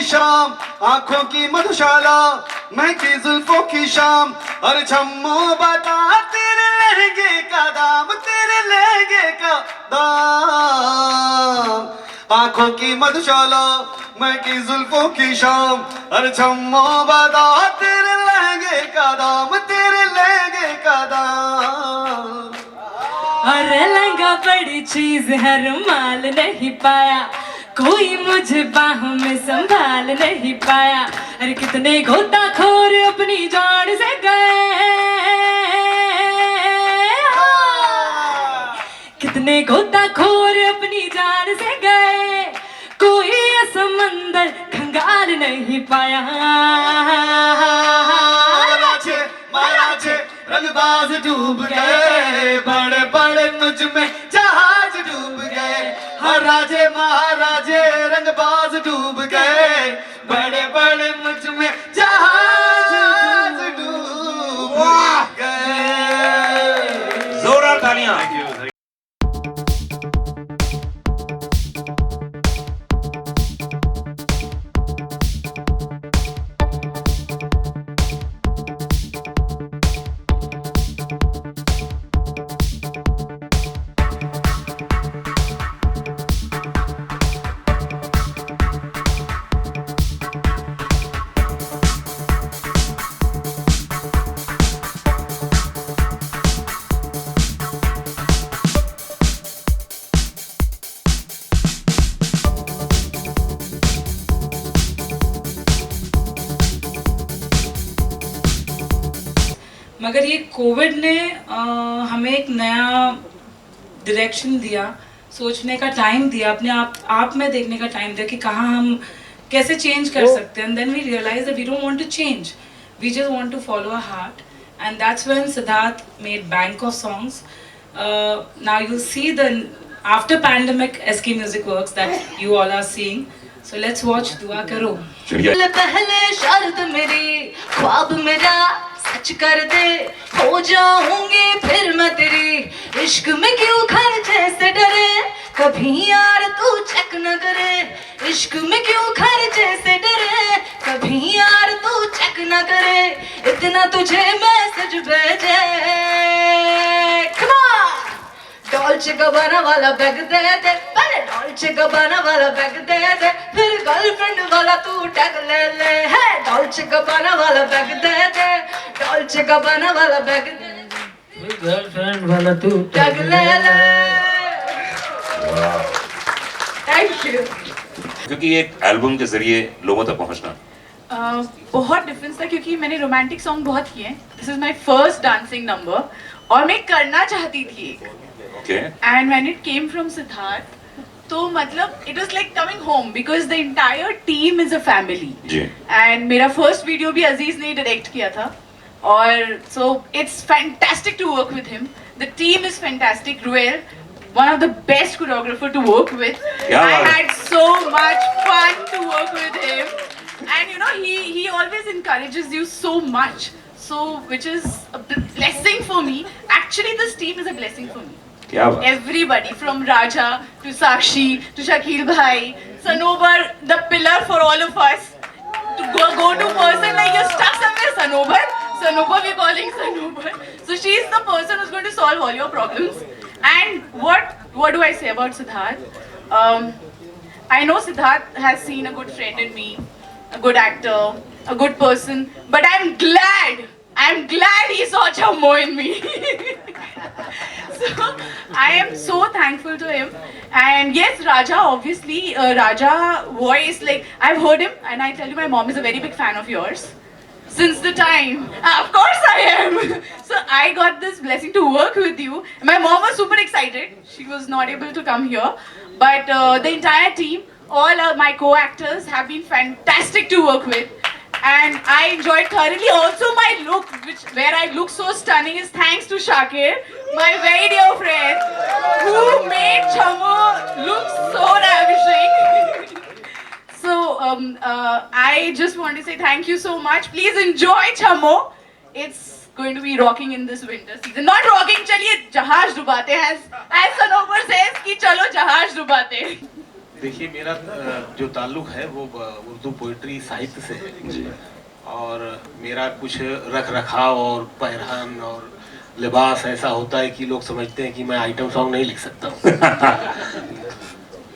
की शाम, आंखों की मधुशाला, महकी जुल्फों की शाम। और छम्मो बता तेरे लहंगे का दाम, तेरे लहंगे का दाम। आंखों की मधुशाला, महकी जुल्फों की शाम। और छम्मो बता तेरे लहंगे का दाम, तेरे लहंगे का दाम। अरे लहंगा बड़ी चीज है, रुमाल नहीं पाया कोई मुझे बाहों में संभाल नहीं पाया। अरे कितने गोताखोर अपनी जान से गए, कितने गोताखोर अपनी जान से गए, कोई ये समंदर खंगाल नहीं पाया। महाराजे महाराजे रंगबाज डूब गए, बड़े बड़े मुझ में जहाज डूब गए। हर राजे महाराजे रंगबाज डूब गए, बड़े बड़े मुझ में जहाज डूब गए। जोरदार तालियां। मगर ये कोविड ने हमें एक नया डायरेक्शन दिया, सोचने का टाइम दिया, अपने आप में देखने का टाइम दिया कि कहाँ हम कैसे चेंज कर सकते हैं। And then we realize that we don't want to change, we just want to follow our heart. And that's when Siddharth made bank of songs. Now you see the after pandemic SK Music Works that you all are seeing. So let's watch दुआ करो. पहले शर्त मेरी, ख्वाब मेरा सच कर दे, हो जाऊंगी फिर मैं तेरी, इश्क में क्यों खर्चे से डरे, कभी यार तू चेक न करे, इश्क में क्यों खर्चे से डरे, कभी यार तू चेक न करे, इतना तुझे मैसेज भेजे। डॉल्चे गबाना वाला बैग दे दे, पहले डॉल्चे गबाना वाला बैग दे दे, फिर गर्लफ्रेंड वाला तू टैग ले ले। है डॉल्चे गबाना वाला बैग दे दे, डॉल्चे गबाना वाला बैग दे दे, गर्लफ्रेंड वाला तू टैग ले ले। Thank you. क्योंकि एक एल्बम के जरिए लोगों तक पहुंचना बहुत डिफरेंस था, क्योंकि मैंने रोमांटिक सॉन्ग बहुत किए हैं। This is my first dancing number और मैं करना चाहती थी। And when it came from Siddharth, तो मतलब it was like coming home because the entire team is a family. Ji. And मेरा first video भी अजीज ने direct किया था, और so it's fantastic to work with him. The team is fantastic. Ruel, one of the best choreographer to work with. I had so much fun to work with him, and you know he always encourages you so much. So which is a blessing for me. Actually, this team is a blessing for me. Everybody from Raja to Sakshi to Shakil Bhai, Sanobar, the pillar for all of us. To go to person like you're stuck somewhere, Sanobar we're calling Sanobar. So she's the person who's going to solve all your problems. And what do I say about Siddharth? I know Siddharth has seen a good friend in me, a good actor, a good person, but I'm glad he saw Chammo in me. So I am so thankful to him. And yes, Raja, obviously, Raja voice, like I've heard him, and I tell you, my mom is a very big fan of yours since the time. Of course I am. So I got this blessing to work with you. My mom was super excited. She was not able to come here, but the entire team, all my co-actors have been fantastic to work with. And I enjoyed thoroughly. Also my look, where I look so stunning, is thanks to Shakir, my very dear friend, who made Chammo look so ravishing. So I just want to say thank you so much. Please enjoy Chammo. It's going to be rocking in this winter season. Not rocking, chaliye jahaz dubate, as Sanobar says ki chalo jahaz dubate. देखिए मेरा जो ताल्लुक है वो Urdu poetry साहित्य से है और मेरा कुछ रख रखाव और पहरान और लिबास ऐसा होता है कि लोग समझते हैं कि मैं आइटम सॉन्ग नहीं लिख सकता हूँ।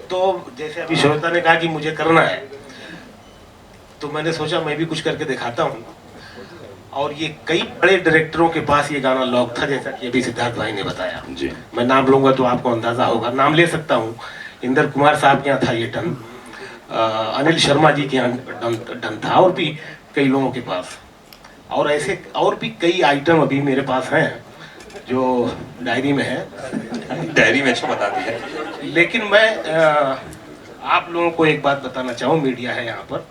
तो जैसे अभी श्वेता ने कहा कि मुझे करना है, तो मैंने सोचा मैं भी कुछ करके दिखाता हूँ। और ये कई बड़े डायरेक्टरों के पास ये गाना लॉक था, जैसा कि अभी सिद्धार्थ भाई ने बताया जी। मैं नाम लूंगा तो आपको अंदाजा होगा, नाम ले सकता हूँ। इंदर कुमार साहब के यहाँ था ये टन, अनिल शर्मा जी के यहाँ डन था, और भी कई लोगों के पास, और ऐसे और भी कई आइटम अभी मेरे पास हैं जो डायरी में है। डायरी में अच्छा बता दिया। लेकिन मैं आप लोगों को एक बात बताना चाहूँ, मीडिया है यहाँ पर,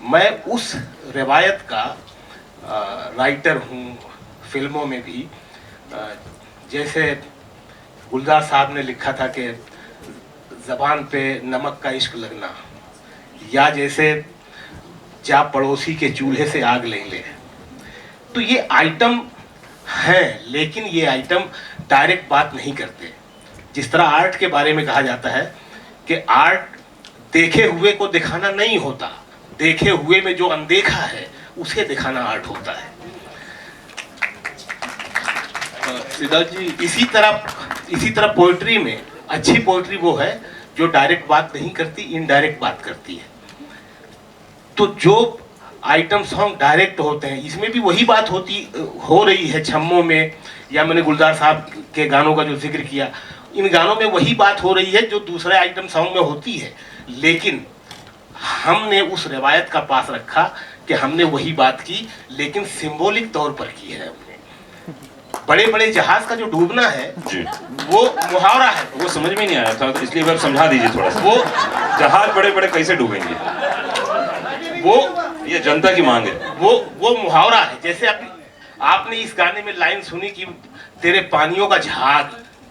मैं उस रिवायत का राइटर हूँ फिल्मों में भी। जैसे गुलजार साहब ने लिखा था कि ज़बान पे नमक का इश्क लगना, या जैसे जा पड़ोसी के चूल्हे से आग ले ले। तो ये आइटम हैं, लेकिन ये आइटम डायरेक्ट बात नहीं करते। जिस तरह आर्ट के बारे में कहा जाता है कि आर्ट देखे हुए को दिखाना नहीं होता, देखे हुए में जो अनदेखा है उसे दिखाना आर्ट होता है। सिद्धार्थ जी, इसी तरह पोइट्री में अच्छी पोइट्री वो है जो डायरेक्ट बात नहीं करती, इनडायरेक्ट बात करती है। तो जो आइटम सॉन्ग डायरेक्ट होते हैं, इसमें भी वही बात हो रही है छम्मों में, या मैंने गुलजार साहब के गानों का जो जिक्र किया, इन गानों में वही बात हो रही है जो दूसरे आइटम सॉन्ग में होती है। लेकिन हमने उस रिवायत का पास रखा कि हमने वही बात की, लेकिन सिंबॉलिक तौर पर की है हमने। बड़े बड़े जहाज का जो डूबना है जी, वो मुहावरा है। वो समझ में नहीं आया था, तो इसलिए आप समझा दीजिए थोड़ा सा। वो जहाज बड़े बड़े कैसे डूबेंगे, वो ये जनता की मांग है। वो मुहावरा है। जैसे आपने इस गाने में लाइन सुनी कि तेरे पानियों का जहाज,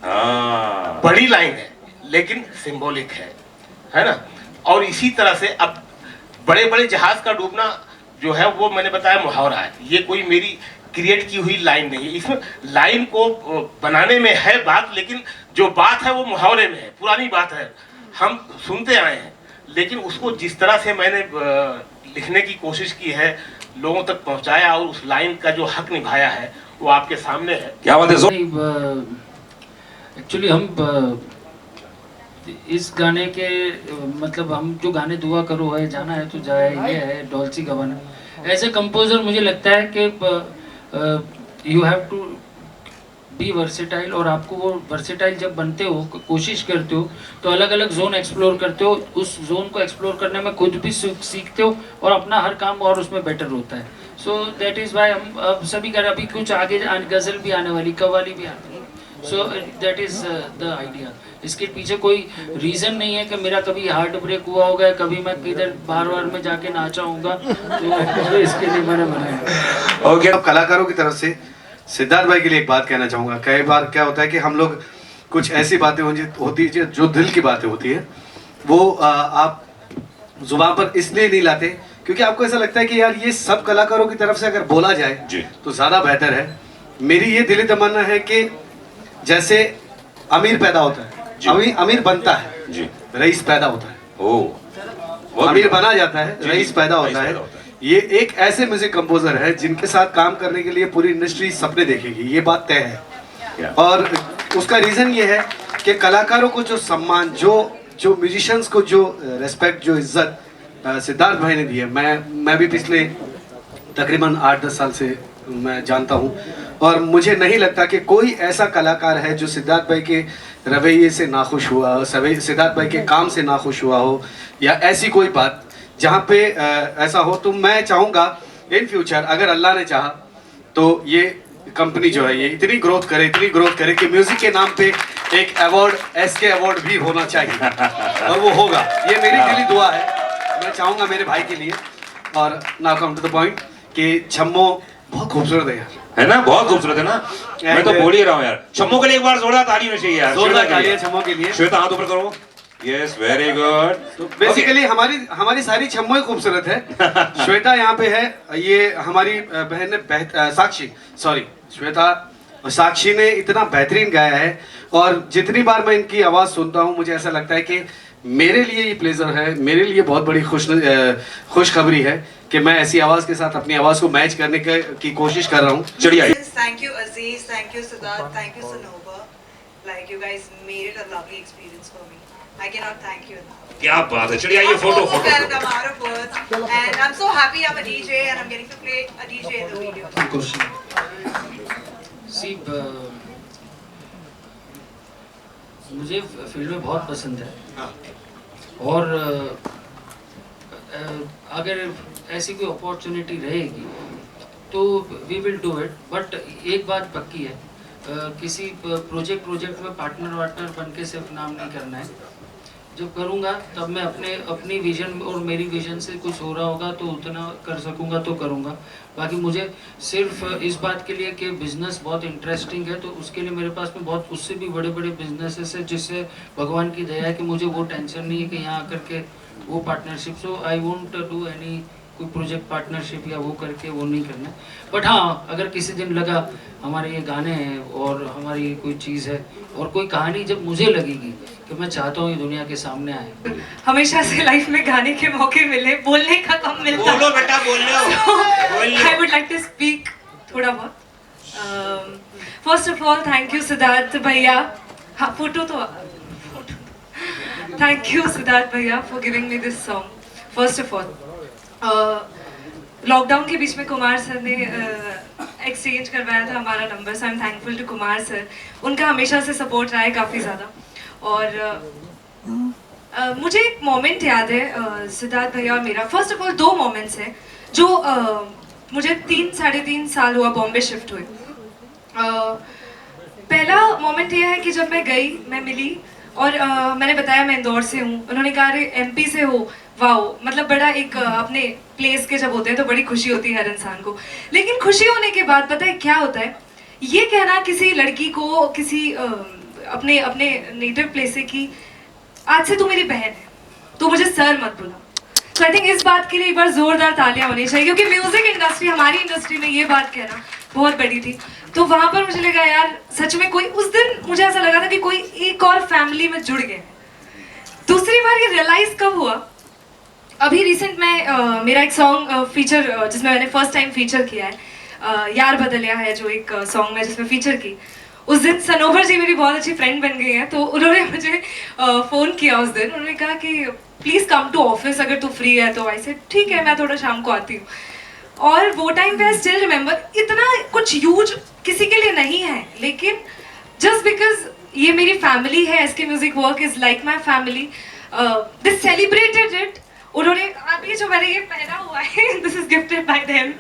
हाँ, बड़ी लाइन है लेकिन सिंबॉलिक है ना। और इसी तरह से अब बड़े बड़े जहाज का डूबना जो है वो मैंने बताया मुहावरा है। ये कोई मेरी क्रिएट की हुई लाइन नहीं है। इसमें लाइन को बनाने में है बात, लेकिन जो बात है वो मुहावरे में है, पुरानी बात है, हम सुनते आए हैं। लेकिन उसको जिस तरह से मैंने लिखने की कोशिश की है, लोगों तक पहुंचाया और उस लाइन का जो हक निभाया है वो आपके सामने है। क्या बात है। एक्चुअली हम इस गाने के मतलब हम जो गाने दुआ करो है, जाना है तो जाए, ये है डॉल्ची गवाना। एज ए कंपोजर मुझे लगता है कि you have to be versatile, और आपको वो वर्सेटाइल जब बनते हो, कोशिश करते हो, तो अलग अलग जोन एक्सप्लोर करते हो। उस जोन को एक्सप्लोर करने में खुद भी सीखते हो और अपना हर काम और उसमें बेटर होता है। सो दैट इज़ वाई हम अब सभी कर, अभी कुछ आगे गज़ल भी आने वाली, कव्वाली भी आने वाली। So that is the idea. इसके पीछे कोई रीज़न नहीं है कि मेरा कभी हार्ट ब्रेक हुआ होगा, कभी मैं किधर बार में जाके नाचा होगा, तो इसके लिए मैंने बनाया। ओके, अब कलाकारों की तरफ से सिद्धार्थ भाई के लिए एक बात कहना चाहूँगा। कई बार क्या होता है कि हम लोग कुछ ऐसी बातें होती है जो दिल की बातें होती है, वो आप जुबान पर इसलिए नहीं लाते क्योंकि आपको ऐसा लगता है कि यार ये सब कलाकारों की तरफ से अगर बोला जाए तो ज़्यादा बेहतर है। मेरी ये दिली तमन्ना है कि जैसे अमीर पैदा होता है, अमीर बनता है जी, रईस पैदा होता है। अमीर बना जाता है, रईस पैदा होता है। ये एक ऐसे म्यूजिक कंपोजर है जिनके साथ काम करने के लिए पूरी इंडस्ट्री सपने देखेगी, ये बात तय है। और उसका रीजन ये है कि कलाकारों को जो सम्मान, जो म्यूजिशियंस को जो रेस्पेक्ट, जो इज्जत सिद्धार्थ भाई ने दी है, मैं भी पिछले तकरीबन 8-10 साल से मैं जानता हूँ, और मुझे नहीं लगता कि कोई ऐसा कलाकार है जो सिद्धार्थ भाई के रवैये से नाखुश हुआ हो, सिद्धार्थ भाई के काम से नाखुश हुआ हो, या ऐसी कोई बात जहाँ पे ऐसा हो। तो मैं चाहूँगा इन फ्यूचर अगर अल्लाह ने चाहा तो ये कंपनी जो है ये इतनी ग्रोथ करे कि म्यूजिक के नाम पे एक अवार्ड, एसके अवार्ड भी होना चाहिए, और वो होगा। ये मेरी दिली दुआ है, मैं चाहूँगा मेरे भाई के लिए। और now come to the point कि छम्मो बहुत खूबसूरत है यार, है ना, बहुत खूबसूरत है ना। मैं तो बोल ही रहा हूँ यार, छम्मो के लिए एक बार जोरदार ताली होनी चाहिए यार। जोरदार तालियां छम्मो के लिए। श्वेता हाथ ऊपर करो। Yes, very good. तो बेसिकली हमारी सारी छम्मो ही खूबसूरत है। श्वेता यहाँ पे है, ये हमारी बहन है साक्षी, सॉरी श्वेता और साक्षी ने इतना बेहतरीन गाया है, और जितनी बार मैं इनकी आवाज़ सुनता हूँ मुझे ऐसा लगता है कि मेरे लिए ये प्लेजर है, मेरे लिए बहुत बड़ी खुशखबरी है कि मैं ऐसी आवाज़ के साथ अपनी आवाज़ को मैच करने की कोशिश कर रहा हूँ। चलिए आइए। Thank you Aziz, thank you Siddharth, thank you Sanoba. Like you guys made it a lovely experience for me. I cannot thank you enough. क्या बात है, चलिए आइए photo I'm photo overwhelmed, I'm out of words, and I'm so happy I'm a DJ and I'm getting to play a DJ in the video. सी मुझे फिल्में बहुत पसंद है, और अगर ऐसी कोई अपॉर्चुनिटी रहेगी तो we will do it. But एक बात पक्की है, किसी प्रोजेक्ट में पार्टनर बन के सिर्फ नाम नहीं करना है। जब करूँगा तब मैं अपनी विजन और मेरी विजन से कुछ हो रहा होगा तो उतना कर सकूँगा तो करूँगा। बाकी मुझे सिर्फ इस बात के लिए कि बिज़नेस बहुत इंटरेस्टिंग है तो उसके लिए मेरे पास में बहुत उससे भी बड़े बिजनेसेस है, जिससे भगवान की दया है कि मुझे वो टेंशन नहीं है कि यहाँ आकर के वो partnership. So I won't do any कोई प्रोजेक्ट पार्टनरशिप या वो करके वो नहीं करना। बट हाँ, अगर किसी दिन लगा हमारे ये गाने हैं और हमारी कोई चीज़ है और कोई कहानी जब मुझे लगेगी कि मैं चाहता हूँ ये दुनिया के सामने आए। हमेशा से लाइफ में गाने के मौके मिले, बोलने का कम मिलता। बोलो बेटा, बोल लो। I would like to speak थोड़ा बहुत। First of all thank you Siddharth भैया। हाँ, फोटो तो थैंक यू सिद्धार्थ भैया for giving me this song. First of all lockdown के बीच में कुमार सर ने एक्सचेंज करवाया था हमारा number, so I am thankful to Kumar sir. उनका हमेशा से सपोर्ट रहा है काफ़ी ज़्यादा। और मुझे एक मोमेंट याद है सिद्धार्थ भैया और मेरा। फर्स्ट ऑफ ऑल 2 मोमेंट्स हैं जो मुझे 3-3.5 साल हुआ बॉम्बे शिफ्ट हुए। पहला मोमेंट ये है कि जब मैं मिली और मैंने बताया मैं इंदौर से हूँ। उन्होंने कहा अरे MP से हो, वाओ, मतलब बड़ा एक अपने प्लेस के जब होते हैं तो बड़ी खुशी होती है हर इंसान को। लेकिन खुशी होने के बाद पता है क्या होता है, ये कहना किसी लड़की को किसी अपने नेटिव प्लेस से कि आज से तू मेरी बहन है, तो मुझे सर मत बुला। तो आई थिंक इस बात के लिए एक बार जोरदार तालियां होनी चाहिए, क्योंकि म्यूजिक इंडस्ट्री, हमारी इंडस्ट्री में ये बात कहना बहुत बड़ी थी। तो वहां पर मुझे लगा यार सच में कोई, उस दिन मुझे ऐसा लगा था कि कोई एक और फैमिली में जुड़ गए। दूसरी बार ये रियलाइज कब हुआ, अभी रिसेंट में मेरा एक सॉन्ग फीचर जिसमें मैंने फर्स्ट टाइम फीचर किया है, यार बदलिया है जो एक सॉन्ग में जिसमें फीचर की। उस दिन सनोवर जी मेरी बहुत अच्छी फ्रेंड बन गई हैं, तो उन्होंने मुझे फ़ोन किया उस दिन। उन्होंने कहा कि प्लीज़ कम टू ऑफिस, अगर तू फ्री है तो। ऐसे ठीक है, मैं थोड़ा शाम को आती हूँ। और वो टाइम पे आई स्टिल रिमेंबर, इतना कुछ ह्यूज किसी के लिए नहीं है, लेकिन जस्ट बिकॉज ये मेरी फैमिली है, SK music work is like my family, they celebrated it. उन्होंने अभी जो मैंने ये पहना हुआ है, this is gifted by them.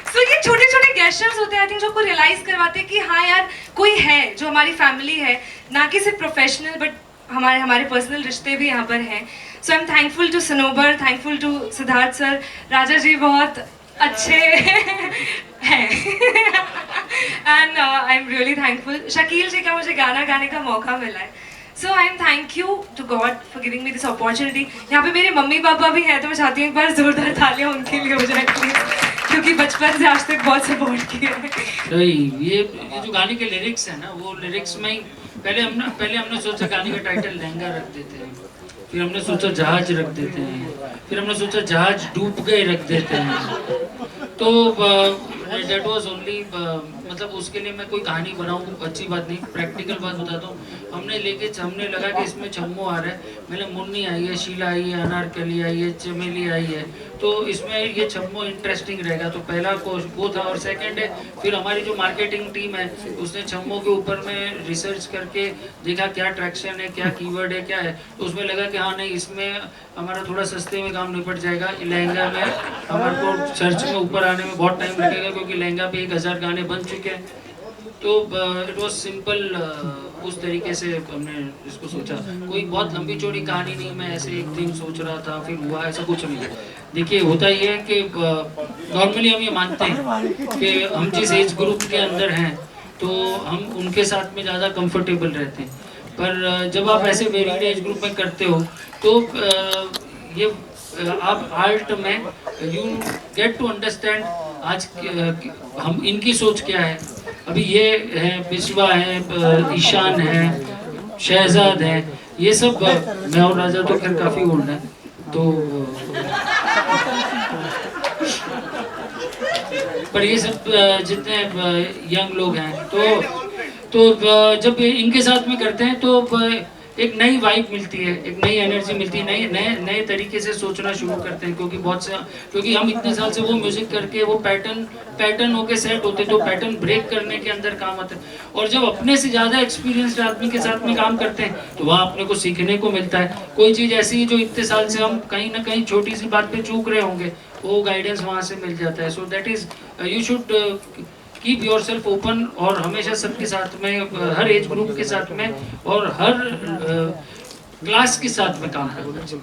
So ये छोटे छोटे गेस्चर्स होते हैं आई थिंक जो को रियलाइज करवाते हैं कि हाँ यार कोई है जो हमारी फैमिली है, ना कि सिर्फ प्रोफेशनल बट हमारे पर्सनल रिश्ते भी यहाँ पर हैं। So I am thankful to Sanobar, thankful to Siddharth sir. Raja ji बहुत अच्छे हैं and I am really thankful. Shakeel ji का मुझे गाना गाने का मौका मिला है। So I am thank you to God for giving me this opportunity. यहाँ पे मेरे मम्मी पापा भी हैं, तो मैं चाहती हूँ एक बार जोरदार तालियां उनके लिए हो जाए प्लीज, क्योंकि बचपन से आज तक बहुत सपोर्ट किया है। ये जो गाने के लिरिक्स है ना, वो लिरिक्स में ही पहले हमने सोचा गाने का टाइटल लहंगा रख देते हैं, फिर हमने सोचा जहाज रख देते हैं, फिर हमने सोचा जहाज डूब गए रख देते हैं। तो डेट वॉज ओनली, मतलब उसके लिए मैं कोई कहानी बनाऊँ अच्छी बात नहीं, प्रैक्टिकल बात बताता हूँ। हमने लगा कि इसमें छम्मो आ रहा है, मैंने मुन्नी आई है, शीला आई है, अनारकली आई है, चमेली आई है, तो इसमें ये छम्मो इंटरेस्टिंग रहेगा। तो पहला वो था। और सेकंड है, फिर हमारी जो मार्केटिंग टीम है उसने छम्मो के ऊपर में रिसर्च करके देखा क्या ट्रैक्शन है, क्या कीवर्ड है, क्या है। तो उसमें लगा कि हाँ नहीं, इसमें हमारा थोड़ा सस्ते में काम निपट जाएगा। लहंगा में हमारे को सर्च में ऊपर आने में बहुत टाइम लगेगा, क्योंकि लहंगा पे 1000 गाने बन चुके हैं। तो इट वॉज सिंपल, उस तरीके से हमने इसको सोचा। कोई बहुत लंबी चौड़ी कहानी नहीं, मैं ऐसे एक दिन सोच रहा था फिर हुआ, ऐसा कुछ नहीं। देखिए होता ये है कि नॉर्मली हम ये मानते हैं कि हम जिस एज ग्रुप के अंदर हैं तो हम उनके साथ में ज़्यादा कंफर्टेबल रहते हैं, पर जब आप ऐसे वेरिड एज ग्रुप में करते हो तो ये आप आर्ट में यू गेट टू अंडरस्टैंड आज हम इनकी सोच क्या है, अभी ये है, बिस्वा है, ईशान है, शहजाद है, ये सब मैं और राजा तो खैर काफ़ी ओल्ड है, तो पर ये सब जितने यंग लोग हैं तो जब इनके साथ में करते हैं तो एक नई वाइब मिलती है, एक नई एनर्जी मिलती है, नए तरीके से सोचना शुरू करते हैं, क्योंकि हम इतने साल से वो म्यूजिक करके वो पैटर्न होके सेट होते, तो पैटर्न ब्रेक करने के अंदर काम आते हैं। और जब अपने से ज़्यादा एक्सपीरियंस्ड आदमी के साथ में काम करते हैं तो वहाँ अपने को सीखने को मिलता है। कोई चीज़ ऐसी जो इतने साल से हम कहीं ना कहीं छोटी सी बात पे चूक रहे होंगे, वो गाइडेंस वहाँ से मिल जाता है। So that is you should keep your self open, और हमेशा सबके साथ में, हर एज ग्रुप के साथ में और हर क्लास के साथ में काम करना चाहिए।